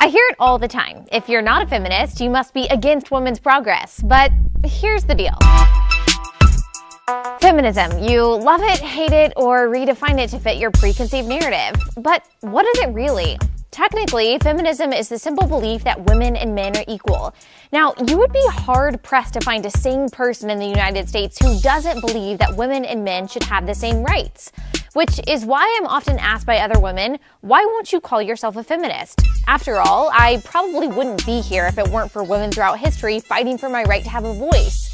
I hear it all the time. If you're not a feminist, you must be against women's progress. But here's the deal. Feminism. You love it, hate it, or redefine it to fit your preconceived narrative. But what is it really? Technically, feminism is the simple belief that women and men are equal. Now, you would be hard-pressed to find a sane person in the United States who doesn't believe that women and men should have the same rights. Which is why I'm often asked by other women, why won't you call yourself a feminist? After all, I probably wouldn't be here if it weren't for women throughout history fighting for my right to have a voice.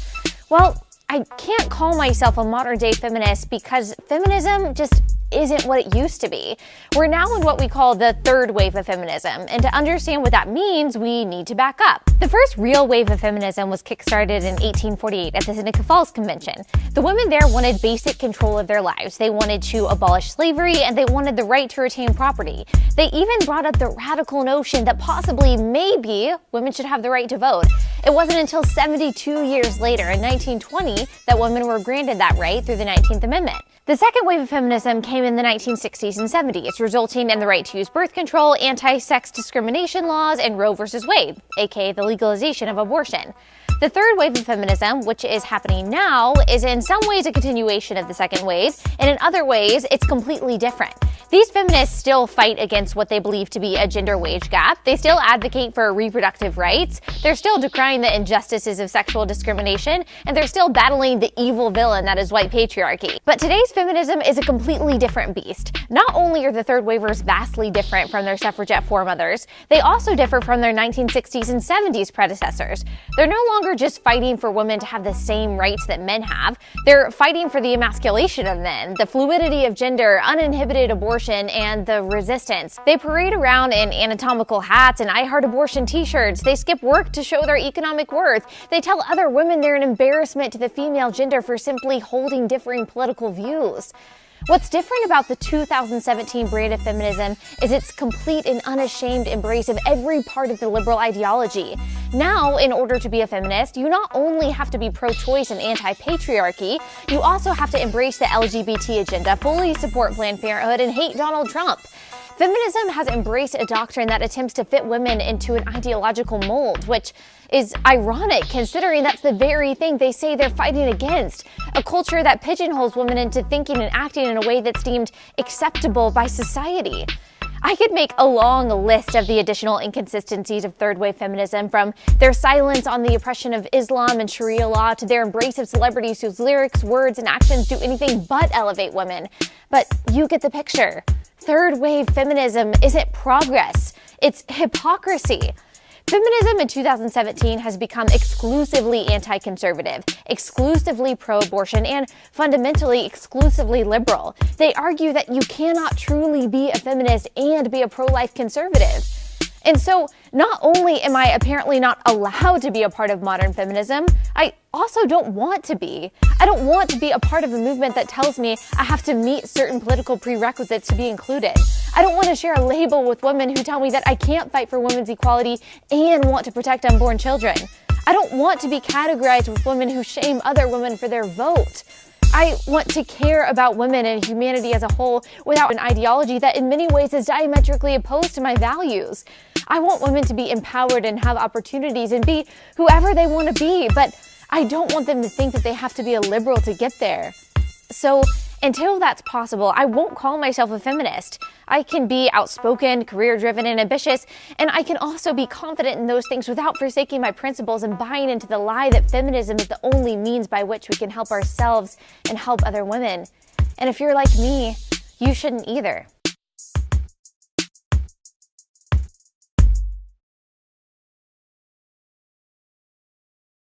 Well, I can't call myself a modern-day feminist because feminism just isn't what it used to be. We're now in what we call the third wave of feminism, and to understand what that means, we need to back up. The first real wave of feminism was kickstarted in 1848 at the Seneca Falls Convention. The women there wanted basic control of their lives. They wanted to abolish slavery, and they wanted the right to retain property. They even brought up the radical notion that possibly, maybe, women should have the right to vote. It wasn't until 72 years later, in 1920, that women were granted that right through the 19th Amendment. The second wave of feminism came in the 1960s and 70s, resulting in the right to use birth control, anti-sex discrimination laws, and Roe v. Wade, aka the legalization of abortion. The third wave of feminism, which is happening now, is in some ways a continuation of the second wave, and in other ways, it's completely different. These feminists still fight against what they believe to be a gender wage gap. They still advocate for reproductive rights. They're still decrying the injustices of sexual discrimination, and they're still battling the evil villain that is white patriarchy. But today's feminism is a completely different beast. Not only are the third wavers vastly different from their suffragette foremothers, they also differ from their 1960s and 70s predecessors. They're no longer just fighting for women to have the same rights that men have. They're fighting for the emasculation of men, the fluidity of gender, uninhibited abortion, and the resistance. They parade around in anatomical hats and I Heart Abortion t-shirts. They skip work to show their economic worth. They tell other women they're an embarrassment to the female gender for simply holding differing political views. What's different about the 2017 brand of feminism is its complete and unashamed embrace of every part of the liberal ideology. Now, in order to be a feminist, you not only have to be pro-choice and anti-patriarchy, you also have to embrace the LGBT agenda, fully support Planned Parenthood, and hate Donald Trump. Feminism has embraced a doctrine that attempts to fit women into an ideological mold, which is ironic considering that's the very thing they say they're fighting against. A culture that pigeonholes women into thinking and acting in a way that's deemed acceptable by society. I could make a long list of the additional inconsistencies of third-wave feminism, from their silence on the oppression of Islam and Sharia law to their embrace of celebrities whose lyrics, words, and actions do anything but elevate women. But you get the picture. Third-wave feminism isn't progress, it's hypocrisy. Feminism in 2017 has become exclusively anti-conservative, exclusively pro-abortion, and fundamentally exclusively liberal. They argue that you cannot truly be a feminist and be a pro-life conservative. And so, not only am I apparently not allowed to be a part of modern feminism, I also don't want to be. I don't want to be a part of a movement that tells me I have to meet certain political prerequisites to be included. I don't want to share a label with women who tell me that I can't fight for women's equality and want to protect unborn children. I don't want to be categorized with women who shame other women for their vote. I want to care about women and humanity as a whole without an ideology that in many ways is diametrically opposed to my values. I want women to be empowered and have opportunities and be whoever they want to be, but I don't want them to think that they have to be a liberal to get there. So, until that's possible, I won't call myself a feminist. I can be outspoken, career-driven, and ambitious, and I can also be confident in those things without forsaking my principles and buying into the lie that feminism is the only means by which we can help ourselves and help other women. And if you're like me, you shouldn't either.